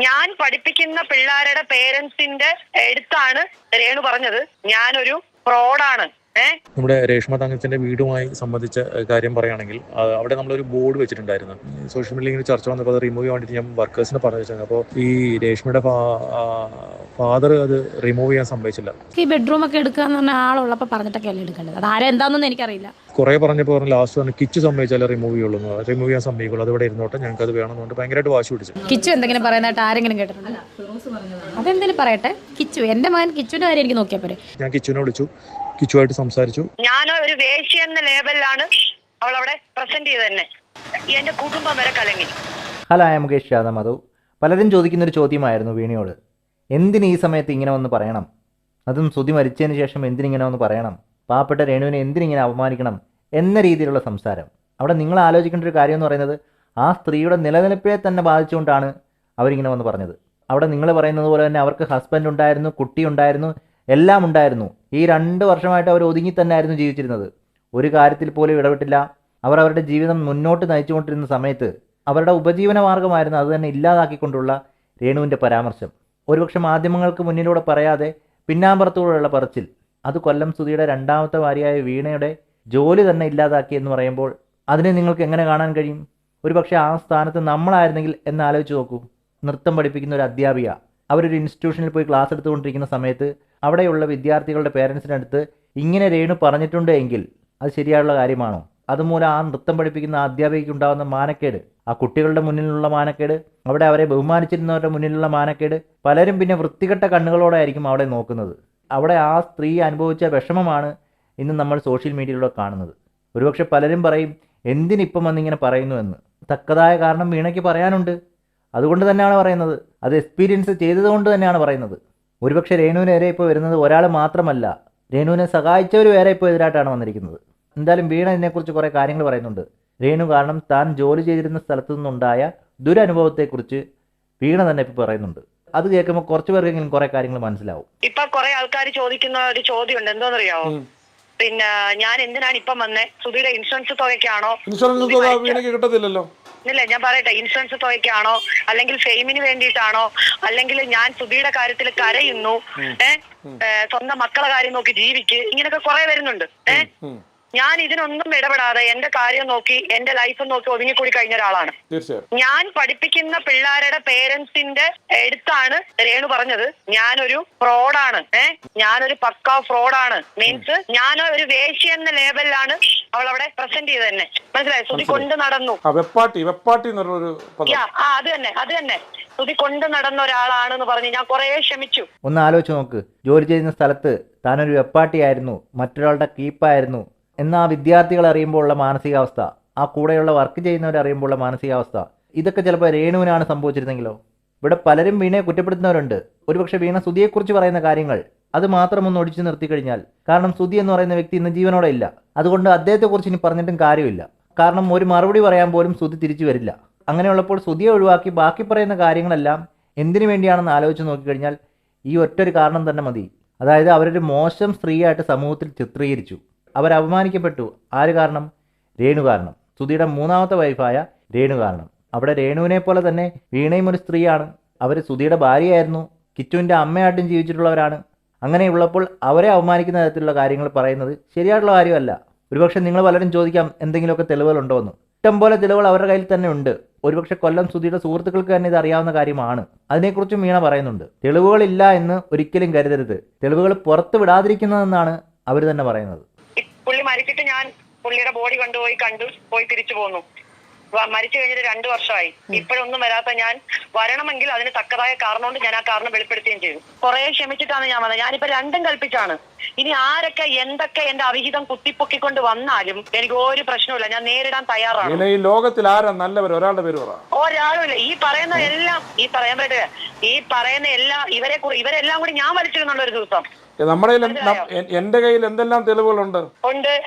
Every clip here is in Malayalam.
ഞാൻ പഠിപ്പിക്കുന്ന പിള്ളേരുടെ പേരൻസിന്റെ അടുത്താണ് രേണു പറഞ്ഞത് ഞാനൊരു ഫ്രോഡാണ്. നമ്മുടെ രേഷ്മ തങ്കച്ചന്റെ വീടുമായി സംബന്ധിച്ച കാര്യം പറയുകയാണെങ്കിൽ അവിടെ നമ്മളൊരു ബോർഡ് വെച്ചിട്ടുണ്ടായിരുന്നു. സോഷ്യൽ മീഡിയയിൽ ഇങ്ങനെ ചർച്ച വന്നപ്പോൾ അത് റിമൂവ് ചെയ്യാൻ വേണ്ടിയിട്ട് ഞാൻ വർക്കേഴ്സിനെ പറഞ്ഞു വെച്ചാൽ അപ്പോൾ ഈ രേഷ്മയുടെ ഫാദർ അത് റിമൂവ് ചെയ്യാൻ സമ്മതിച്ചില്ല. ഈ ബെഡ്റൂം ഒക്കെ എടുക്കാന്ന് പറഞ്ഞ ആളുള്ളപ്പോൾ പറഞ്ഞിട്ടൊക്കെ അല്ലേ എടുക്കേണ്ടത്. അത് ആരെന്താണെന്നൊന്നും എനിക്കറിയില്ല. കുറെ പറഞ്ഞപ്പോൾ പറഞ്ഞു ലാസ്റ്റ് പറഞ്ഞു കിച്ചു സമ്മതിച്ചാലേ റിമൂവ് ചെയ്യുള്ളൂ, റിമൂവ് ചെയ്യാൻ സമ്മതിക്കുള്ളൂ, അത് ഇവിടെ ഇരുന്നോട്ടെ, ഞങ്ങൾക്ക് അത് വേണമെന്നുകൊണ്ട് ഭയങ്കരമായിട്ട് വാശി പിടിച്ചു. കിച്ചു എന്തെങ്കിലും പറയുന്നതായിട്ട് ആരെങ്കിലും കേട്ടിട്ടുണ്ട്? അതെന്തെങ്കിലും പറയട്ടെ. കിച്ചു എന്റെ മകൻ കിച്ചുവിന്റെ കാര്യം എനിക്ക് നോക്കിയാൽ പോരെ. ഞാൻ കിച്ചുവിനെ വിളിച്ചു, കിച്ചുവായിട്ട് സംസാരിച്ചു. ഞാൻ ഒരു വേശ്യ എന്ന ലേബലിലാണ് അവൾ അവിടെ പ്രസന്റ് ചെയ്ത് തന്നെ എന്റെ കുടുംബം വരെ കലങ്ങി. Hello, I am Mukesh Yadav Madhu. പലരും ചോദിക്കുന്നൊരു ചോദ്യമായിരുന്നു വീണയോട്, എന്തിന് ഈ സമയത്ത് ഇങ്ങനെ വന്ന് പറയണം, അതും ശ്രുതി മരിച്ചതിന് ശേഷം എന്തിനിങ്ങനെ വന്ന് പറയണം, പാവപ്പെട്ട രേണുവിനെ എന്തിനിങ്ങനെ അപമാനിക്കണം എന്ന രീതിയിലുള്ള സംസാരം. അവിടെ നിങ്ങൾ ആലോചിക്കേണ്ട ഒരു കാര്യം എന്ന് പറയുന്നത് ആ സ്ത്രീയുടെ നിലനിൽപ്പിനെ തന്നെ ബാധിച്ചുകൊണ്ടാണ് അവരിങ്ങനെ വന്ന് പറഞ്ഞത്. അവിടെ നിങ്ങൾ പറയുന്നത് പോലെ തന്നെ അവർക്ക് ഹസ്ബൻഡ് ഉണ്ടായിരുന്നു, കുട്ടി ഉണ്ടായിരുന്നു, എല്ലാം ഉണ്ടായിരുന്നു. ഈ 2 വർഷമായിട്ട് അവർ ഒതുങ്ങി തന്നെ ആയിരുന്നു ജീവിച്ചിരുന്നത്. ഒരു കാര്യത്തിൽ പോലും ഇടപെട്ടില്ല. അവർ അവരുടെ ജീവിതം മുന്നോട്ട് നയിച്ചുകൊണ്ടിരുന്ന സമയത്ത് അവരുടെ ഉപജീവന മാർഗമായിരുന്നു അത് തന്നെ ഇല്ലാതാക്കിക്കൊണ്ടുള്ള രേണുവിൻ്റെ പരാമർശം. ഒരുപക്ഷെ മാധ്യമങ്ങൾക്ക് മുന്നിലൂടെ പറയാതെ പിന്നാമ്പുറത്തൂടെയുള്ള പറച്ചിൽ, അത് കൊല്ലം സുധിയുടെ 2ാമത്തെ ഭാര്യയായ വീണയുടെ ജോലി തന്നെ ഇല്ലാതാക്കി എന്ന് പറയുമ്പോൾ അതിനെ നിങ്ങൾക്ക് എങ്ങനെ കാണാൻ കഴിയും? ഒരുപക്ഷെ ആ സ്ഥാനത്ത് നമ്മളായിരുന്നെങ്കിൽ എന്ന് ആലോചിച്ച് നോക്കൂ. നൃത്തം പഠിപ്പിക്കുന്ന ഒരു അധ്യാപിക അവരൊരു ഇൻസ്റ്റിറ്റ്യൂഷനിൽ പോയി ക്ലാസ് എടുത്തുകൊണ്ടിരിക്കുന്ന സമയത്ത് അവിടെയുള്ള വിദ്യാർത്ഥികളുടെ പേരൻസിനടുത്ത് ഇങ്ങനെ രേണു പറഞ്ഞിട്ടുണ്ട് എങ്കിൽ അത് ശരിയായുള്ള കാര്യമാണോ? അതുമൂലം ആ നൃത്തം പഠിപ്പിക്കുന്ന അധ്യാപികയ്ക്ക് ഉണ്ടാകുന്ന മാനക്കേട്, ആ കുട്ടികളുടെ മുന്നിലുള്ള മാനക്കേട്, അവിടെ അവരെ ബഹുമാനിച്ചിരുന്നവരുടെ മുന്നിലുള്ള മാനക്കേട്, പലരും പിന്നെ വൃത്തികെട്ട കണ്ണുകളോടെ ആയിരിക്കും അവിടെ നോക്കുന്നത്. അവിടെ ആ സ്ത്രീ അനുഭവിച്ച വിഷമമാണ് ഇന്ന് നമ്മൾ സോഷ്യൽ മീഡിയയിലൂടെ കാണുന്നത്. ഒരുപക്ഷെ പലരും പറയും എന്തിനിപ്പം വന്നിങ്ങനെ പറയുന്നു എന്ന്. തക്കതായ കാരണം വീണയ്ക്ക് പറയാനുണ്ട്. അതുകൊണ്ട് തന്നെയാണ് പറയുന്നത്, അത് എക്സ്പീരിയൻസ് ചെയ്തതുകൊണ്ട് തന്നെയാണ് പറയുന്നത്. ഒരുപക്ഷെ രേണുവിനെതിരെ ഇപ്പോൾ വരുന്നത് ഒരാൾ മാത്രമല്ല, രേണുവിനെ സഹായിച്ചവർ വേറെ ഇപ്പോൾ എതിരായിട്ടാണ് വന്നിരിക്കുന്നത്. എന്തായാലും വീണ ഇതിനെക്കുറിച്ച് കുറേ കാര്യങ്ങൾ പറയുന്നുണ്ട്. രേണു കാരണം താൻ ജോലി ചെയ്തിരുന്ന സ്ഥലത്തു നിന്നുണ്ടായ ദുരനുഭവത്തെക്കുറിച്ച് വീണ തന്നെ ഇപ്പോൾ പറയുന്നുണ്ട്. അത് കേൾക്കുമ്പോൾ കുറച്ച് പേർക്കെങ്കിലും കുറേ കാര്യങ്ങൾ മനസ്സിലാവും. ഇപ്പൊ കുറെ ആൾക്കാർ ചോദിക്കുന്ന ഒരു ചോദ്യമുണ്ട്, എന്തോന്നറിയാവോ? പിന്നെ ഞാൻ എന്തിനാണ് ഇപ്പം വന്നേ? സുധിയുടെ ഇൻഷുറൻസ് തുകയ്ക്കാണോ? കിട്ടത്തില്ലല്ലോ. ഇല്ല, ഞാൻ പറയട്ടെ, ഇൻഷുറൻസ് തുകയ്ക്കാണോ, അല്ലെങ്കിൽ ഫെയിമിന് വേണ്ടിയിട്ടാണോ, അല്ലെങ്കിൽ ഞാൻ സുധിയുടെ കാര്യത്തിൽ കരയുന്നു, സ്വന്തം മക്കളെ കാര്യം നോക്കി ജീവിക്ക്, ഇങ്ങനൊക്കെ കുറെ വരുന്നുണ്ട്. ഞാൻ ഇതിനൊന്നും ഇടപെടാതെ എന്റെ കാര്യം നോക്കി എന്റെ ലൈഫ് നോക്കി ഒതുങ്ങിക്കൂടി കഴിഞ്ഞ ഒരാളാണ്. ഞാൻ പഠിപ്പിക്കുന്ന പിള്ളേരുടെ പേരൻസിന്റെ അടുത്താണ് രേണു പറഞ്ഞത് ഞാനൊരു ഫ്രോഡാണ്, ഞാനൊരു പക്കാ ഫ്രോഡാണ്. മീൻസ് ഞാൻ ഒരു വേശ്യ എന്ന ലേബലിലാണ് അവൾ അവിടെ പ്രസന്റ് ചെയ്ത് തന്നെ. മനസ്സിലായി? സുധി കൊണ്ട് നടന്നു, അത് തന്നെ സുധി കൊണ്ട് നടന്ന ഒരാളാണെന്ന് പറഞ്ഞ് ഞാൻ കുറെ ക്ഷമിച്ചു. ഒന്ന് ആലോചിച്ച് നോക്ക്, ജോലി ചെയ്യുന്ന സ്ഥലത്ത് താനൊരു വെപ്പാട്ടിയായിരുന്നു, മറ്റൊരാളുടെ കീപ്പായിരുന്നു എന്ന ആ വിദ്യാർത്ഥികൾ അറിയുമ്പോൾ ഉള്ള മാനസികാവസ്ഥ, ആ കൂടെയുള്ള വർക്ക് ചെയ്യുന്നവർ അറിയുമ്പോൾ ഉള്ള മാനസികാവസ്ഥ, ഇതൊക്കെ ചിലപ്പോൾ രേണുവിനാണ് സംഭവിച്ചിരുന്നെങ്കിലോ? ഇവിടെ പലരും വീണയെ കുറ്റപ്പെടുത്തുന്നവരുണ്ട്. ഒരുപക്ഷെ വീണ സുധിയെക്കുറിച്ച് പറയുന്ന കാര്യങ്ങൾ അത് മാത്രം ഒന്ന് ഒടിച്ചു നിർത്തി കഴിഞ്ഞാൽ, കാരണം സുധി എന്ന് പറയുന്ന വ്യക്തി ഇന്ന് ജീവനോടെ ഇല്ല, അതുകൊണ്ട് അദ്ദേഹത്തെക്കുറിച്ച് ഇനി പറഞ്ഞിട്ടും കാര്യമില്ല. കാരണം ഒരു മറുപടി പറയാൻ പോലും സുധി തിരിച്ചു വരില്ല. അങ്ങനെയുള്ളപ്പോൾ സുധിയെ ഒഴിവാക്കി ബാക്കി പറയുന്ന കാര്യങ്ങളെല്ലാം എന്തിനു വേണ്ടിയാണെന്ന് ആലോചിച്ച് നോക്കിക്കഴിഞ്ഞാൽ ഈ ഒറ്റൊരു കാരണം തന്നെ മതി. അതായത് അവരൊരു മോശം സ്ത്രീയായിട്ട് സമൂഹത്തിൽ ചിത്രീകരിച്ചു, അവരപമാനിക്കപ്പെട്ടു. ആര് കാരണം? രേണു കാരണം, സുധിയുടെ 3ാമത്തെ വൈഫായ രേണു കാരണം. അവിടെ രേണുവിനെ പോലെ തന്നെ വീണയും ഒരു സ്ത്രീയാണ്. അവർ സുധിയുടെ ഭാര്യയായിരുന്നു, കിച്ചുവിൻ്റെ അമ്മയായിട്ടും ജീവിച്ചിട്ടുള്ളവരാണ്. അങ്ങനെയുള്ളപ്പോൾ അവരെ അവമാനിക്കുന്ന തരത്തിലുള്ള കാര്യങ്ങൾ പറയുന്നത് ശരിയായിട്ടുള്ള കാര്യമല്ല. ഒരുപക്ഷെ നിങ്ങൾ പലരും ചോദിക്കാം എന്തെങ്കിലുമൊക്കെ തെളിവുകളുണ്ടോ എന്ന്. ഇഷ്ടംപോലെ തെളിവുകൾ അവരുടെ കയ്യിൽ തന്നെ ഉണ്ട്. ഒരുപക്ഷെ കൊല്ലം സുധിയുടെ സുഹൃത്തുക്കൾക്ക് തന്നെ ഇത് അറിയാവുന്ന കാര്യമാണ്. അതിനെക്കുറിച്ചും വീണ പറയുന്നുണ്ട്. തെളിവുകളില്ല എന്ന് ഒരിക്കലും കരുതരുത്, തെളിവുകൾ പുറത്ത് വിടാതിരിക്കുന്നതെന്നാണ് അവർ തന്നെ പറയുന്നത്. പുള്ളി മരിച്ചിട്ട് ഞാൻ പുള്ളിയുടെ ബോഡി പോയി തിരിച്ചു പോന്നു. മരിച്ചു കഴിഞ്ഞിട്ട് 2 വർഷമായി. ഇപ്പോഴൊന്നും വരാത്ത ഞാൻ വരണമെങ്കിൽ അതിന് തക്കതായ കാരണം കൊണ്ട് ഞാൻ ആ കാരണം വെളിപ്പെടുത്തുകയും ചെയ്തു. കുറെ ക്ഷമിച്ചിട്ടാണ് ഞാൻ വന്നത്. ഞാനിപ്പോ രണ്ടും കൽപ്പിച്ചാണ്. ഇനി ആരൊക്കെ എന്തൊക്കെ എന്റെ അവിഹിതം കുത്തിപ്പൊക്കിക്കൊണ്ട് വന്നാലും എനിക്ക് ഒരു പ്രശ്നമില്ല, ഞാൻ നേരിടാൻ തയ്യാറാണ്. ഈ ലോകത്തിൽ ആരാ നല്ലവർ? ഒരാളുടെ പേര് പറ. ഒരാളുമില്ല. ഈ പറയുന്ന എല്ലാം ഇവരെല്ലാം കൂടി ഞാൻ വലിച്ചിരുന്നുണ്ട് ഒരു ദിവസം. നമ്മുടെ എന്റെ കയ്യിൽ എന്തെല്ലാം തെളിവുകളുണ്ട്?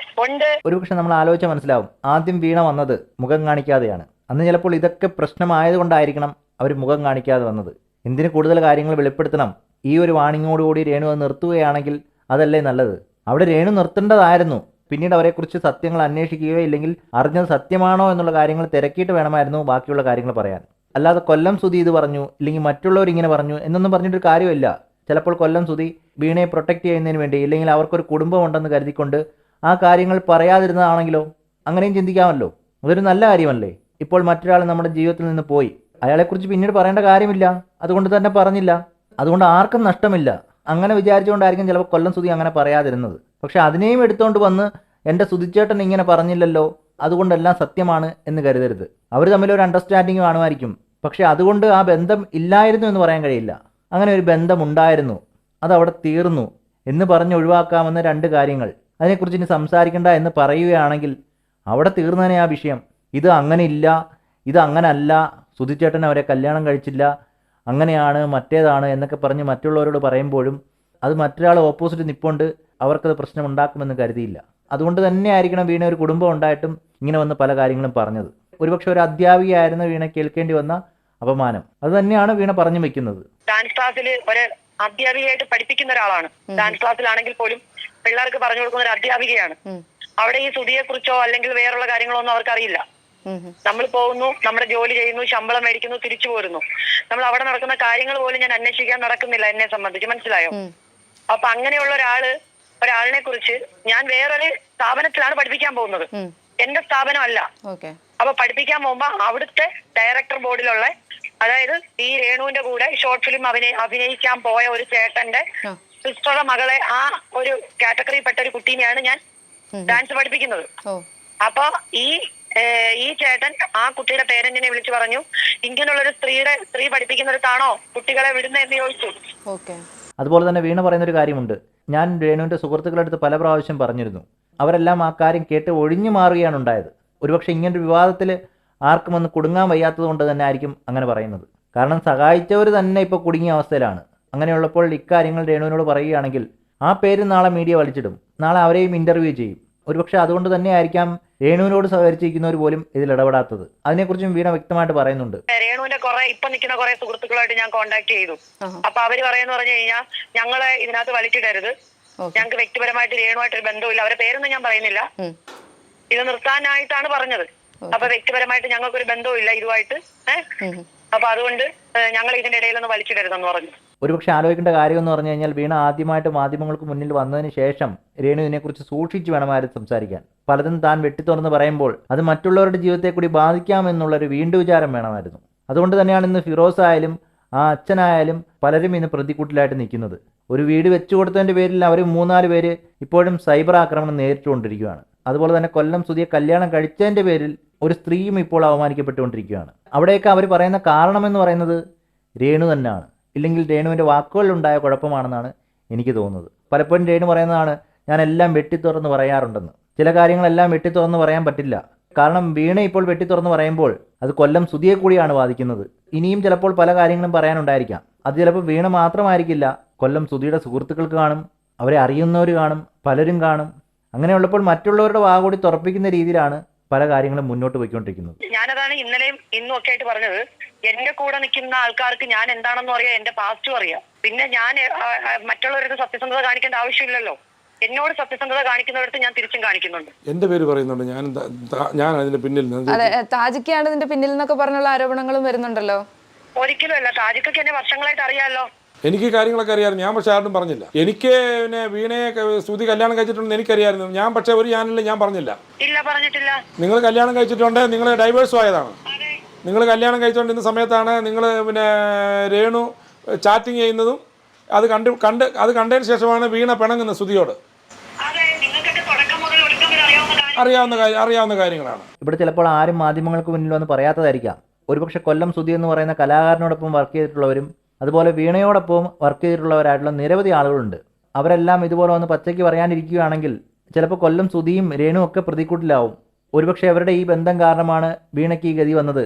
ഒരുപക്ഷെ നമ്മൾ ആലോചിച്ചാൽ മനസ്സിലാവും. ആദ്യം വീണ വന്നത് മുഖം കാണിക്കാതെയാണ്. അന്ന് ചിലപ്പോൾ ഇതൊക്കെ പ്രശ്നമായതുകൊണ്ടായിരിക്കണം അവർ മുഖം കാണിക്കാതെ വന്നത്. എന്തിന് കൂടുതൽ കാര്യങ്ങൾ വെളിപ്പെടുത്തണം? ഈ ഒരു വാണിങ്ങോടുകൂടി രേണു അത് നിർത്തുകയാണെങ്കിൽ അതല്ലേ നല്ലത്? അവിടെ രേണു നിർത്തേണ്ടതായിരുന്നു. പിന്നീട് അവരെക്കുറിച്ച് സത്യങ്ങൾ അന്വേഷിക്കുകയോ ഇല്ലെങ്കിൽ അറിഞ്ഞത് സത്യമാണോ എന്നുള്ള കാര്യങ്ങൾ തിരക്കിയിട്ട് വേണമായിരുന്നു ബാക്കിയുള്ള കാര്യങ്ങൾ പറയാൻ. അല്ലാതെ കൊല്ലം സുധി ഇത് പറഞ്ഞു ഇല്ലെങ്കിൽ മറ്റുള്ളവർ ഇങ്ങനെ പറഞ്ഞു എന്നൊന്നും പറഞ്ഞിട്ടൊരു കാര്യമില്ല. ചിലപ്പോൾ കൊല്ലം സുധി വീണയെ പ്രൊട്ടക്റ്റ് ചെയ്യുന്നതിന് വേണ്ടി ഇല്ലെങ്കിൽ അവർക്കൊരു കുടുംബമുണ്ടെന്ന് കരുതിക്കൊണ്ട് ആ കാര്യങ്ങൾ പറയാതിരുന്നതാണെങ്കിലോ? അങ്ങനെയും ചിന്തിക്കാമല്ലോ. അതൊരു നല്ല കാര്യമല്ലേ? ഇപ്പോൾ മറ്റൊരാൾ നമ്മുടെ ജീവിതത്തിൽ നിന്ന് പോയി, അയാളെക്കുറിച്ച് പിന്നീട് പറയേണ്ട കാര്യമില്ല, അതുകൊണ്ട് തന്നെ പറഞ്ഞില്ല. അതുകൊണ്ട് ആർക്കും നഷ്ടമില്ല. അങ്ങനെ വിചാരിച്ചുകൊണ്ടായിരിക്കും ചിലപ്പോൾ കൊല്ലം സുധി അങ്ങനെ പറയാതിരുന്നത്. പക്ഷെ അതിനെയും എടുത്തുകൊണ്ട് വന്ന് എൻ്റെ സുധിച്ചേട്ടൻ ഇങ്ങനെ പറഞ്ഞില്ലല്ലോ, അതുകൊണ്ടെല്ലാം സത്യമാണ് എന്ന് കരുതരുത്. അവർ തമ്മിൽ ഒരു അണ്ടർസ്റ്റാൻഡിങ് കാണുമായിരിക്കും, പക്ഷെ അതുകൊണ്ട് ആ ബന്ധം ഇല്ലായിരുന്നു എന്ന് പറയാൻ കഴിയില്ല. അങ്ങനെ ഒരു ബന്ധമുണ്ടായിരുന്നു, അതവിടെ തീർന്നു എന്ന് പറഞ്ഞ് ഒഴിവാക്കാവുന്ന രണ്ട് കാര്യങ്ങൾ. അതിനെക്കുറിച്ച് ഇനി സംസാരിക്കണ്ട എന്ന് പറയുകയാണെങ്കിൽ അവിടെ തീർന്നതിനെ ആ വിഷയം. ഇത് അങ്ങനെ ഇല്ല, ഇത് അങ്ങനല്ല, സുധിച്ചേട്ടൻ അവരെ കല്യാണം കഴിച്ചില്ല, അങ്ങനെയാണ് മറ്റേതാണ് എന്നൊക്കെ പറഞ്ഞ് മറ്റുള്ളവരോട് പറയുമ്പോഴും അത് മറ്റൊരാൾ ഓപ്പോസിറ്റ് നിൽപ്പുണ്ട്, അവർക്കത് പ്രശ്നമുണ്ടാക്കുമെന്ന് കരുതിയില്ല. അതുകൊണ്ട് തന്നെ ആയിരിക്കണം വീണ ഒരു കുടുംബം ഉണ്ടായിട്ടും ഇങ്ങനെ വന്ന് പല കാര്യങ്ങളും പറഞ്ഞത്. ഒരുപക്ഷെ ഒരു അധ്യാപികയായിരുന്ന വീണ കേൾക്കേണ്ടി വന്ന അപമാനം അത് തന്നെയാണ് വീണ പറഞ്ഞു വെക്കുന്നത്. ഡാൻസ് ക്ലാസ്സിൽ ഒരു അധ്യാപികയായിട്ട് പഠിപ്പിക്കുന്ന ഒരാളാണ്. ഡാൻസ് ക്ലാസ്സിലാണെങ്കിൽ പോലും പിള്ളേർക്ക് പറഞ്ഞു കൊടുക്കുന്ന ഒരു അധ്യാപികയാണ്. അവിടെ ഈ സുധിയെ കുറിച്ചോ അല്ലെങ്കിൽ വേറുള്ള കാര്യങ്ങളോ ഒന്നും അവർക്കറിയില്ല. നമ്മൾ പോകുന്നു, നമ്മുടെ ജോലി ചെയ്യുന്നു, ശമ്പളം മേടിക്കുന്നു, തിരിച്ചു പോരുന്നു. നമ്മൾ അവിടെ നടക്കുന്ന കാര്യങ്ങൾ പോലും ഞാൻ അന്വേഷിക്കാൻ നടക്കുന്നില്ല എന്നെ സംബന്ധിച്ച്. മനസ്സിലായോ? അപ്പൊ അങ്ങനെയുള്ള ഒരാളിനെ കുറിച്ച് ഞാൻ വേറൊരു സ്ഥാപനത്തിലാണ് പഠിപ്പിക്കാൻ പോകുന്നത്, എന്റെ സ്ഥാപനമല്ല. അപ്പൊ പഠിപ്പിക്കാൻ പോകുമ്പോ അവിടുത്തെ ഡയറക്ടർ ബോർഡിലുള്ള, അതായത് ഈ രേണുവിന്റെ കൂടെ ഷോർട്ട് ഫിലിം അഭിനയിക്കാൻ പോയ ഒരു ചേട്ടന്റെ സിസ്റ്ററുടെ മകളെ, ആ ഒരു കാറ്റഗറിയിൽപ്പെട്ട ഒരു കുട്ടീനെയാണ് ഞാൻ ഡാൻസ് പഠിപ്പിക്കുന്നത്. അപ്പൊ ഈ ചേട്ടൻ ആ കുട്ടിയുടെ പേരന്റിനെ വിളിച്ചു പറഞ്ഞു, ഇങ്ങനെയുള്ളൊരു സ്ത്രീ പഠിപ്പിക്കുന്നിടത്താണോ കുട്ടികളെ വിടുന്നതെന്ന് ചോദിച്ചു. അതുപോലെ തന്നെ വീണ പറയുന്നൊരു കാര്യമുണ്ട്. ഞാൻ രേണുവിൻ്റെ സുഹൃത്തുക്കളുടെ അടുത്ത് പല പ്രാവശ്യം പറഞ്ഞിരുന്നു, അവരെല്ലാം ആ കാര്യം കേട്ട് ഒഴിഞ്ഞു മാറുകയാണ് ഉണ്ടായത്. ഒരുപക്ഷെ ഇങ്ങനൊരു വിവാദത്തിൽ ആർക്കും ഒന്ന് കുടുങ്ങാൻ വയ്യാത്തത് കൊണ്ട് തന്നെ ആയിരിക്കും അങ്ങനെ പറയുന്നത്. കാരണം സഹായിച്ചവർ തന്നെ ഇപ്പോൾ കുടുങ്ങിയ അവസ്ഥയിലാണ്. അങ്ങനെയുള്ളപ്പോൾ ഇക്കാര്യങ്ങൾ രേണുവിനോട് പറയുകയാണെങ്കിൽ ആ പേര് നാളെ മീഡിയ വലിച്ചിടും, നാളെ അവരെയും ഇൻ്റർവ്യൂ ചെയ്യും. ഒരുപക്ഷെ അതുകൊണ്ട് തന്നെ ആയിരിക്കാം രേണുവിനോട് സഹകരിച്ചിരിക്കുന്നവർ പോലും ഇതിൽ ഇടപെടാത്തത്. അതിനെക്കുറിച്ചും വീണ വ്യക്തമായിട്ട് പറയുന്നുണ്ട്. രേണുവിന്റെ ഇപ്പൊ നിൽക്കുന്ന കുറെ സുഹൃത്തുക്കളായിട്ട് ഞാൻ കോൺടാക്ട് ചെയ്തു. അപ്പൊ അവര് പറയുന്ന പറഞ്ഞു കഴിഞ്ഞാൽ ഞങ്ങളെ ഇതിനകത്ത് വലിച്ചിടരുത്, ഞങ്ങൾക്ക് വ്യക്തിപരമായിട്ട് രേണുമായിട്ടൊരു ബന്ധമില്ല. അവരെ പേരൊന്നും ഞാൻ പറയുന്നില്ല, ഇത് നിർത്താനായിട്ടാണ് പറഞ്ഞത്. അപ്പൊ വ്യക്തിപരമായിട്ട് ഞങ്ങൾക്കൊരു ബന്ധവും ഇല്ല ഇതുമായിട്ട്. അപ്പൊ അതുകൊണ്ട് ഞങ്ങൾ ഇതിന്റെ ഇടയിലൊന്നും വലിച്ചിടരുതെന്ന് പറഞ്ഞു. ഒരുപക്ഷെ ആലോചിക്കേണ്ട കാര്യം എന്ന് പറഞ്ഞു കഴിഞ്ഞാൽ വീണ ആദ്യമായിട്ട് മാധ്യമങ്ങൾക്ക് മുന്നിൽ വന്നതിന് ശേഷം രേണു ഇതിനെക്കുറിച്ച് സൂക്ഷിച്ച് വേണമായിരുന്നു സംസാരിക്കാൻ. പലതും താൻ വെട്ടിത്തുറന്ന് പറയുമ്പോൾ അത് മറ്റുള്ളവരുടെ ജീവിതത്തെ കൂടി ബാധിക്കാമെന്നുള്ളൊരു വീണ്ടും വിചാരം വേണമായിരുന്നു. അതുകൊണ്ട് തന്നെയാണ് ഇന്ന് ഫിറോസ് ആയാലും ആ അച്ഛനായാലും പലരും ഇന്ന് പ്രതിക്കൂട്ടിലായിട്ട് നിൽക്കുന്നത്. ഒരു വീട് വെച്ചു കൊടുത്തതിൻ്റെ പേരിൽ അവർ 3-4 പേര് ഇപ്പോഴും സൈബർ ആക്രമണം നേരിട്ടുകൊണ്ടിരിക്കുകയാണ്. അതുപോലെ തന്നെ കൊല്ലം സുധിയെ കല്യാണം കഴിച്ചതിൻ്റെ പേരിൽ ഒരു സ്ത്രീയും ഇപ്പോൾ അവമാനിക്കപ്പെട്ടുകൊണ്ടിരിക്കുകയാണ്. അവിടെയൊക്കെ അവർ പറയുന്ന കാരണമെന്ന് പറയുന്നത് രേണു തന്നെയാണ്, ഇല്ലെങ്കിൽ രേണുവിൻ്റെ വാക്കുകളിലുണ്ടായ കുഴപ്പമാണെന്നാണ് എനിക്ക് തോന്നുന്നത്. പലപ്പോഴും രേണു പറയുന്നതാണ്, ഞാൻ എല്ലാം വെട്ടിത്തുറന്ന് പറയാറുണ്ടെന്ന്. ചില കാര്യങ്ങളെല്ലാം വെട്ടിത്തുറന്ന് പറയാൻ പറ്റില്ല. കാരണം വീണ ഇപ്പോൾ വെട്ടിത്തുറന്ന് പറയുമ്പോൾ അത് കൊല്ലം സുധിയെ കൂടിയാണ് ബാധിക്കുന്നത്. ഇനിയും ചിലപ്പോൾ പല കാര്യങ്ങളും പറയാനുണ്ടായിരിക്കാം. അത് ചിലപ്പോൾ വീണ മാത്രമായിരിക്കില്ല, കൊല്ലം സുധിയുടെ സുഹൃത്തുക്കൾക്ക് കാണും, അവരെ അറിയുന്നവർ കാണും, പലരും കാണും. അങ്ങനെയുള്ളപ്പോൾ മറ്റുള്ളവരുടെ വാ കൂടി തുറപ്പിക്കുന്ന രീതിയിലാണ് പല കാര്യങ്ങളും മുന്നോട്ട് പോയിക്കൊണ്ടിരിക്കുന്നത്. ഞാനതാണ് ഇന്നലെയും ഇന്നും ഒക്കെ ആയിട്ട് പറഞ്ഞത്. എന്റെ കൂടെ നിൽക്കുന്ന ആൾക്കാർക്ക് ഞാൻ എന്താണെന്നും അറിയാം, എന്റെ പാസ്റ്റും അറിയാം. പിന്നെ ഞാൻ മറ്റുള്ളവരുടെ സത്യസന്ധത കാണിക്കേണ്ട ആവശ്യമില്ലല്ലോ. എന്നോട് സത്യസന്ധത കാണിക്കുന്നവർക്ക് ഞാൻ തിരിച്ചും കാണിക്കുന്നുണ്ട്. എന്റെ പേര് പറയുന്നുണ്ട്, ഞാൻ അതിന്റെ പിന്നിൽ. അതെ, താജിക്കാണ് ഇതിന്റെ പിന്നിൽ എന്നൊക്കെ പറഞ്ഞുള്ള ആരോപണങ്ങളും വരുന്നുണ്ടല്ലോ. ഒരിക്കലും അല്ല, താജിക്കൊക്കെ എന്നെ വർഷങ്ങളായിട്ട് അറിയാമല്ലോ. എനിക്ക് കാര്യങ്ങളൊക്കെ അറിയാമായിരുന്നു. ഞാൻ പക്ഷെ ആരും പറഞ്ഞില്ല. എനിക്ക് പിന്നെ വീണയെ സുധി കല്യാണം കഴിച്ചിട്ടുണ്ടെന്ന് എനിക്കറിയായിരുന്നു. ഞാൻ പക്ഷെ ഒരു ചാനലിൽ ഞാൻ പറഞ്ഞില്ല. ഇല്ല, പറഞ്ഞിട്ടില്ല. നിങ്ങൾ കല്യാണം കഴിച്ചിട്ടുണ്ട്, നിങ്ങൾ ഡൈവേഴ്സും ആയതാണ്. നിങ്ങൾ കല്യാണം കഴിച്ചുകൊണ്ടിരുന്ന സമയത്താണ് നിങ്ങൾ പിന്നെ രേണു ചാറ്റിങ് ചെയ്യുന്നതും. അത് കണ്ടതിന് ശേഷമാണ് വീണ പിണങ്ങുന്നത് സുധിയോട്. അറിയാവുന്ന കാര്യങ്ങളാണ്. ഇവിടെ ചിലപ്പോൾ ആരും മാധ്യമങ്ങൾക്ക് മുന്നിൽ വന്ന് പറയാത്തതായിരിക്കാം. ഒരുപക്ഷെ കൊല്ലം സുധി എന്ന് പറയുന്ന കലാകാരനോടൊപ്പം വർക്ക് ചെയ്തിട്ടുള്ളവരും അതുപോലെ വീണയോടൊപ്പം വർക്ക് ചെയ്തിട്ടുള്ളവരായിട്ടുള്ള നിരവധി ആളുകളുണ്ട്. അവരെല്ലാം ഇതുപോലെ വന്ന് പച്ചയ്ക്ക് പറയാനിരിക്കുകയാണെങ്കിൽ ചിലപ്പോൾ കൊല്ലം സുധിയും രേണുവും ഒക്കെ പ്രതിക്കൂട്ടിലാവും. ഒരുപക്ഷെ അവരുടെ ഈ ബന്ധം കാരണമാണ് വീണയ്ക്ക് ഈ ഗതി വന്നത്,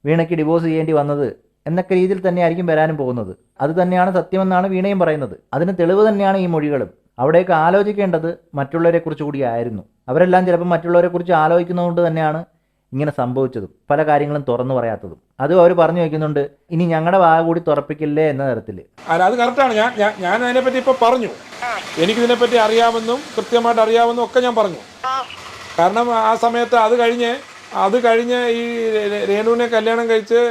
വീണയ്ക്ക് ഡിവോഴ്സ് ചെയ്യേണ്ടി വന്നത് എന്നൊക്കെ രീതിയിൽ തന്നെയായിരിക്കും വരാനും പോകുന്നത്. അത് തന്നെയാണ് സത്യമെന്നാണ് വീണയും പറയുന്നത്. അതിന് തെളിവ് തന്നെയാണ് ഈ മൊഴികളും. അവിടേക്ക് ആലോചിക്കേണ്ടത് മറ്റുള്ളവരെക്കുറിച്ച് കൂടിയായിരുന്നു. അവരെല്ലാം ചിലപ്പോൾ മറ്റുള്ളവരെക്കുറിച്ച് ആലോചിക്കുന്നതുകൊണ്ട് തന്നെയാണ് ഇങ്ങനെ സംഭവിച്ചതും പല കാര്യങ്ങളും തുറന്നു പറയാത്തതും. അതും അവർ പറഞ്ഞു വയ്ക്കുന്നുണ്ട്, ഇനി ഞങ്ങളുടെ വാ കൂടി തുറപ്പിക്കില്ലേ എന്ന തരത്തിൽ. അത് കറക്റ്റാണ്. ഞാൻ അതിനെപ്പറ്റി ഇപ്പോൾ പറഞ്ഞു. എനിക്കിതിനെപ്പറ്റി അറിയാമെന്നും കൃത്യമായിട്ട് അറിയാമെന്നും ഒക്കെ ഞാൻ പറഞ്ഞു. കാരണം ആ സമയത്ത് അത് കഴിഞ്ഞ് അത് കഴിഞ്ഞ് ഈ രേണുവിനെ കല്യാണം കഴിച്ച്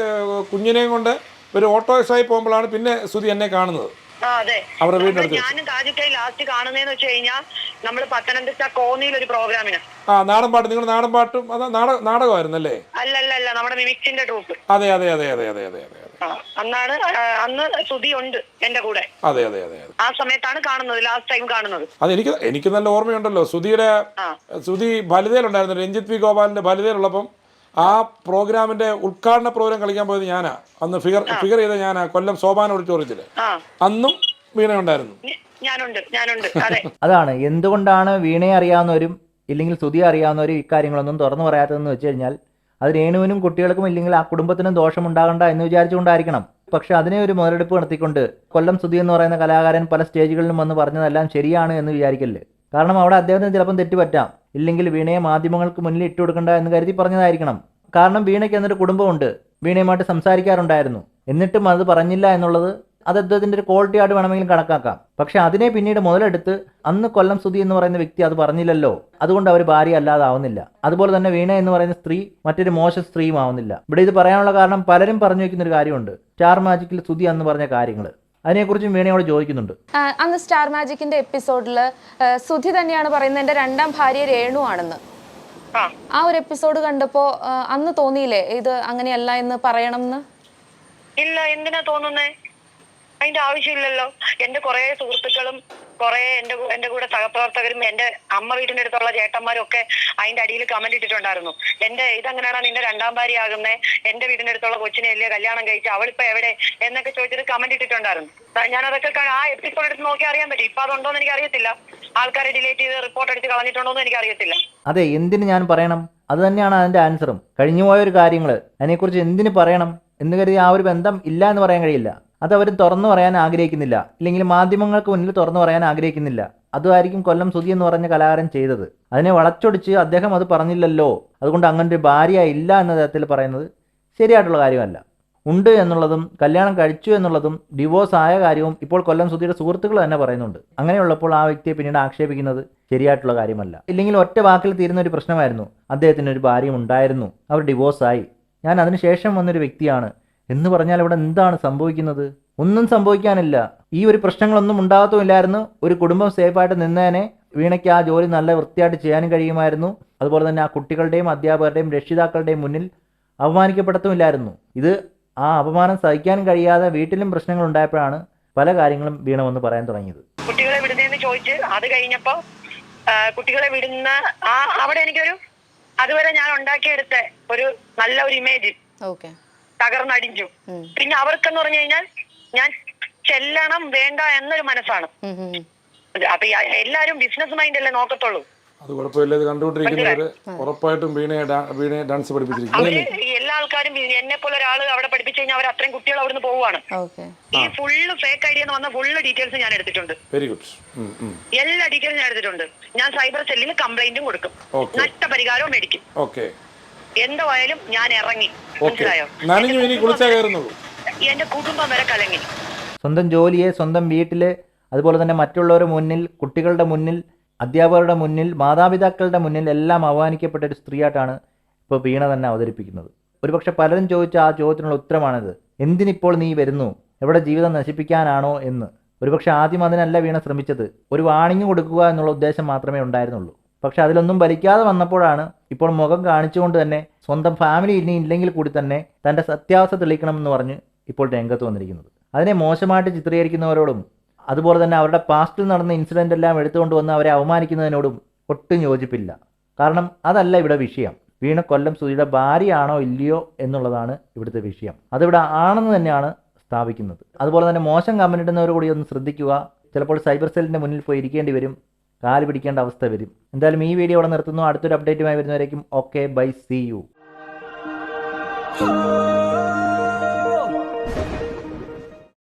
കുഞ്ഞിനെയും കൊണ്ട് ഒരു ഓട്ടോറിക്ഷയിൽ പോകുമ്പോഴാണ് പിന്നെ സുധി എന്നെ കാണുന്നത്. അതെ, അവരുടെ വീടിനടുത്ത്. ഞാനും താജിക്കായി ലാസ്റ്റ് കാണുന്നതെന്ന് വെച്ച് കഴിഞ്ഞാൽ നമ്മൾ പത്തനംതിട്ട കോന്നിയിൽ ഒരു പ്രോഗ്രാമിന്. നാടൻ പാട്ട്, നിങ്ങൾ നാടൻ പാട്ടും അത് നാടകമായിരുന്നല്ലേ? അല്ല, നമ്മുടെ മിമിക്സിന്റെ ട്രൂപ്പ്. അതെ. അന്ന് സുധി ഉണ്ട് എന്റെ കൂടെ. അതെ. ആ സമയത്താണ് കാണുന്നത്, ലാസ്റ്റ് ടൈം കാണുന്നത്. അത് എനിക്ക് നല്ല ഓർമ്മയുണ്ടല്ലോ. സുധി ബലിതയിലുണ്ടായിരുന്നു, രഞ്ജിത്ത് വി ഗോപാലിന്റെ ബലിതയിലുള്ളപ്പം ആ പ്രോഗ്രാമിന്റെ ഉദ്ഘാടന പ്രോഗ്രാം കളിക്കാൻ പോയത് ഞാനാ. അന്ന് ഫിഗർ ചെയ്ത ഞാനാ, കൊല്ലം സോപാന ഓഡിറ്റോറിയത്തില്. അന്നും വീണ ഉണ്ടായിരുന്നു. ഞാനുണ്ട്. അതെ. അതാണ് എന്തുകൊണ്ടാണ് വീണയെ അറിയാവുന്നവരും ഇല്ലെങ്കിൽ സുധിയെ അറിയാവുന്നവരും ഇക്കാര്യങ്ങളൊന്നും തുറന്നു പറയാത്തതെന്ന് വെച്ച് കഴിഞ്ഞാൽ അത് രേണുവിനും കുട്ടികൾക്കും ഇല്ലെങ്കിൽ ആ കുടുംബത്തിനും ദോഷമുണ്ടാകണ്ട എന്ന് വിചാരിച്ചുകൊണ്ടായിരിക്കണം. പക്ഷെ അതിനെ ഒരു മുതലെടുപ്പ് നടത്തിക്കൊണ്ട് കൊല്ലം സുധി എന്ന് പറയുന്ന കലാകാരൻ പല സ്റ്റേജുകളിലും വന്ന് പറഞ്ഞതെല്ലാം ശരിയാണ് എന്ന് വിചാരിക്കല്ലേ. കാരണം അവിടെ അദ്ദേഹത്തിന് ചിലപ്പം തെറ്റുപറ്റാം, ഇല്ലെങ്കിൽ വീണയെ മാധ്യമങ്ങൾക്ക് മുന്നിൽ ഇട്ടുകൊടുക്കണ്ട എന്ന് കരുതി പറഞ്ഞതായിരിക്കണം. കാരണം വീണയ്ക്ക് എന്നൊരു കുടുംബമുണ്ട്, വീണയുമായിട്ട് സംസാരിക്കാറുണ്ടായിരുന്നു. എന്നിട്ടും അത് പറഞ്ഞില്ല എന്നുള്ളത് അത് അദ്ദേഹത്തിൻ്റെ ഒരു ക്വാളിറ്റി ആയിട്ട് വേണമെങ്കിലും കണക്കാക്കാം. പക്ഷെ അതിനെ പിന്നീട് മുതലെടുത്ത് അന്ന് കൊല്ലം സുധി എന്ന് പറയുന്ന വ്യക്തി അത് പറഞ്ഞില്ലല്ലോ, അതുകൊണ്ട് അവർ ഭാര്യ അല്ലാതാവുന്നില്ല. അതുപോലെ തന്നെ വീണ എന്ന് പറയുന്ന സ്ത്രീ മറ്റൊരു മോശ സ്ത്രീയും ആവുന്നില്ല. ഇവിടെ ഇത് പറയാനുള്ള കാരണം പലരും പറഞ്ഞു വയ്ക്കുന്നൊരു കാര്യമുണ്ട്, സ്റ്റാർ മാജിക്കിൽ സുധി എന്ന് പറഞ്ഞ കാര്യങ്ങൾ. അതിനെക്കുറിച്ചും വീണയോട് ചോദിക്കുന്നുണ്ട്. അന്ന് സ്റ്റാർ മാജിക്കിന്റെ എപ്പിസോഡിൽ സുധി തന്നെയാണ് പറയുന്നത് എന്റെ രണ്ടാം ഭാര്യ രേണു ആണെന്ന്. ആ ഒരു എപ്പിസോഡ് കണ്ടപ്പോ അന്ന് തോന്നിയില്ലേ ഇത് അങ്ങനെയല്ല എന്ന് പറയണം എന്ന്? ഇല്ല, എന്തിനാ തോന്നുന്നേ? അതിന്റെ ആവശ്യമില്ലല്ലോ. എന്റെ കുറെ സുഹൃത്തുക്കളും കുറെ എന്റെ കൂടെ സഹപ്രവർത്തകരും എന്റെ അമ്മ വീടിന്റെ അടുത്തുള്ള ചേട്ടന്മാരും ഒക്കെ അതിന്റെ അടിയിൽ കമന്റ് ഇട്ടിട്ടുണ്ടായിരുന്നു. ഇതങ്ങനെയാണ് നിന്റെ രണ്ടാം ഭാര്യ ആകുന്നേ, എന്റെ വീടിന്റെ അടുത്തുള്ള കൊച്ചിനെ അല്ലേ കല്യാണം കഴിച്ച്, അവളിപ്പോ എവിടെ എന്നൊക്കെ ചോദിച്ചിട്ട് കമന്റ് ഇട്ടിട്ടുണ്ടായിരുന്നു. ഞാനതൊക്കെ ആ എപ്പിസോഡ് എടുത്ത് നോക്കി അറിയാൻ പറ്റും. ഇപ്പൊ അതുണ്ടോന്ന് എനിക്ക് അറിയത്തില്ല. ആൾക്കാരെ ഡിലീറ്റ് ചെയ്ത് റിപ്പോർട്ട് അടിച്ച് കളഞ്ഞിട്ടുണ്ടോന്ന് എനിക്ക് അറിയത്തില്ല. അതെ, എന്തിന് ഞാൻ പറയണം? അത് തന്നെയാണ് അതിന്റെ ആൻസറും. കഴിഞ്ഞുപോയൊരു കാര്യങ്ങൾ അതിനെക്കുറിച്ച് എന്തിന് പറയണം എന്ന് കരുതി ആ ഒരു ബന്ധം ഇല്ല എന്ന് പറയാൻ കഴിയില്ല. അത് അവർ തുറന്നു പറയാൻ ആഗ്രഹിക്കുന്നില്ല, ഇല്ലെങ്കിൽ മാധ്യമങ്ങൾക്ക് മുന്നിൽ തുറന്നു പറയാൻ ആഗ്രഹിക്കുന്നില്ല. അതുമായിരിക്കും കൊല്ലം സുധി എന്ന് പറഞ്ഞ കലാകാരൻ ചെയ്തത്. അതിനെ വളച്ചൊടിച്ച് അദ്ദേഹം അത് പറഞ്ഞില്ലല്ലോ, അതുകൊണ്ട് അങ്ങനെ ഒരു ഭാര്യ ഇല്ല എന്ന തരത്തിൽ പറയുന്നത് ശരിയായിട്ടുള്ള കാര്യമല്ല. ഉണ്ട് എന്നുള്ളതും കല്യാണം കഴിച്ചു എന്നുള്ളതും ഡിവോഴ്സ് ആയ കാര്യവും ഇപ്പോൾ കൊല്ലം സുധിയുടെ സുഹൃത്തുക്കൾ തന്നെ പറയുന്നുണ്ട്. അങ്ങനെയുള്ളപ്പോൾ ആ വ്യക്തിയെ പിന്നീട് ആക്ഷേപിക്കുന്നത് ശരിയായിട്ടുള്ള കാര്യമല്ല. ഇല്ലെങ്കിൽ ഒറ്റ വാക്കിൽ തീരുന്ന ഒരു പ്രശ്നമായിരുന്നു, അദ്ദേഹത്തിന് ഒരു ഭാര്യയും ഉണ്ടായിരുന്നു, അവർ ഡിവോഴ്സായി, ഞാൻ അതിനുശേഷം വന്നൊരു വ്യക്തിയാണ് എന്ന് പറഞ്ഞാൽ ഇവിടെ എന്താണ് സംഭവിക്കുന്നത്? ഒന്നും സംഭവിക്കാനില്ല. ഈ ഒരു പ്രശ്നങ്ങളൊന്നും ഉണ്ടാകത്തുമില്ലായിരുന്നു. ഒരു കുടുംബം സേഫായിട്ട് നിന്നേനെ. വീണയ്ക്ക് ആ ജോലി നല്ല വൃത്തിയായിട്ട് ചെയ്യാനും കഴിയുമായിരുന്നു. അതുപോലെ തന്നെ ആ കുട്ടികളുടെയും അധ്യാപകരുടെയും രക്ഷിതാക്കളുടെയും മുന്നിൽ അപമാനിക്കപ്പെടത്തുമില്ലായിരുന്നു. ഇത് ആ അപമാനം സഹിക്കാൻ കഴിയാതെ വീട്ടിലും പ്രശ്നങ്ങൾ ഉണ്ടായപ്പോഴാണ് പല കാര്യങ്ങളും വീണ വന്ന് പറയാൻ തുടങ്ങിയത്. കുട്ടികളെ വിടുന്നതെന്ന് ചോദിച്ച് അത് കഴിഞ്ഞപ്പോ കുട്ടികളെ വിടുന്ന അവിടെ എനിക്കൊരു അതുവരെ ഞാൻ ഉണ്ടാക്കിയെടുത്ത ഒരു നല്ല ഒരു ഇമേജ് തകർന്നടിഞ്ഞു. പിന്നെ അവർക്കെന്ന് പറഞ്ഞു കഴിഞ്ഞാൽ ഞാൻ ചെല്ലണം വേണ്ട എന്നൊരു മനസ്സാണ്. അപ്പൊ എല്ലാരും ബിസിനസ് മൈൻഡ് അല്ലേ നോക്കത്തുള്ളൂ. അത് കുഴപ്പമില്ല. ഇത് കണ്ടുകൊണ്ടിരിക്കുന്നവര് ഉറപ്പായിട്ടും വീണയെ ഡാൻസ് പഠിപ്പിച്ചിരിക്കും. എല്ലാ ആൾക്കാരും എന്നെ പോലെ ഒരാൾ അവിടെ പഠിപ്പിച്ചു കഴിഞ്ഞാൽ അവർ അത്രയും കുട്ടികൾ അവിടുന്ന് പോവുകയാണ്. ഈ ഫുള്ള് ഫേക്ക് ഐഡിയ എന്ന് വന്ന ഫുള്ള് ഡീറ്റെയിൽസ് ഞാൻ എടുത്തിട്ടുണ്ട്. Very good. എല്ലാ ഡീറ്റെയിൽസും ഞാൻ എടുത്തിട്ടുണ്ട്. ഞാൻ സൈബർ സെല്ലിന് കംപ്ലൈന്റും കൊടുക്കും, നഷ്ടപരിഹാരവും മേടിക്കും. എന്തായാലും ഞാൻ ഇറങ്ങി. മനസ്സിലായോ? എന്റെ കുടുംബം വരെ കലങ്ങി. സ്വന്തം ജോലിയെ സ്വന്തം വീട്ടില് അതുപോലെ തന്നെ മറ്റുള്ളവരുടെ മുന്നിൽ, കുട്ടികളുടെ മുന്നിൽ, അധ്യാപകരുടെ മുന്നിൽ, മാതാപിതാക്കളുടെ മുന്നിൽ എല്ലാം അവമാനിക്കപ്പെട്ട ഒരു സ്ത്രീയായിട്ടാണ് ഇപ്പോൾ വീണ തന്നെ അവതരിപ്പിക്കുന്നത്. ഒരുപക്ഷെ പലരും ചോദിച്ച ആ ചോദ്യത്തിനുള്ള ഉത്തരമാണിത്. എന്തിനിപ്പോൾ നീ വരുന്നു? എവിടെ ജീവിതം നശിപ്പിക്കാനാണോ എന്ന്. ഒരുപക്ഷെ ആദ്യം അതിനല്ല വീണ ശ്രമിച്ചത്. ഒരു വാണിംഗ് കൊടുക്കുക എന്നുള്ള ഉദ്ദേശം മാത്രമേ ഉണ്ടായിരുന്നുള്ളൂ. പക്ഷെ അതിലൊന്നും വലിക്കാതെ വന്നപ്പോഴാണ് ഇപ്പോൾ മുഖം കാണിച്ചുകൊണ്ട് തന്നെ സ്വന്തം ഫാമിലി ഇനി ഇല്ലെങ്കിൽ കൂടി തന്നെ തൻ്റെ സത്യാവസ്ഥ തെളിയിക്കണമെന്ന് പറഞ്ഞ് ഇപ്പോൾ രംഗത്ത് വന്നിരിക്കുന്നത്. അതിനെ മോശമായിട്ട് ചിത്രീകരിക്കുന്നവരോടും അതുപോലെ തന്നെ അവരുടെ പാസ്റ്റിൽ നടന്ന ഇൻസിഡൻ്റ് എല്ലാം എടുത്തുകൊണ്ട് വന്ന് അവരെ അവമാനിക്കുന്നതിനോടും ഒട്ടും യോജിപ്പില്ല. കാരണം അതല്ല ഇവിടെ വിഷയം. വീണ കൊല്ലം സുധിയുടെ ഭാര്യയാണോ ഇല്ലയോ എന്നുള്ളതാണ് ഇവിടുത്തെ വിഷയം. അതിവിടെ ആണെന്ന് തന്നെയാണ് സ്ഥാപിക്കുന്നത്. അതുപോലെ തന്നെ മോശം കമന്റ് ഇടുന്നവർ കൂടി ഒന്ന് ശ്രദ്ധിക്കുക. ചിലപ്പോൾ സൈബർ സെല്ലിൻ്റെ മുന്നിൽ പോയി ഇരിക്കേണ്ടി വരും, കാല് പിടിക്കേണ്ട അവസ്ഥ വരും. എന്തായാലും ഈ വീഡിയോ ഇവിടെ നിർത്തുന്നു. അടുത്തൊരു അപ്ഡേറ്റുമായി വരുന്നവരേക്കും ഓക്കെ, ബൈ, സീ യു.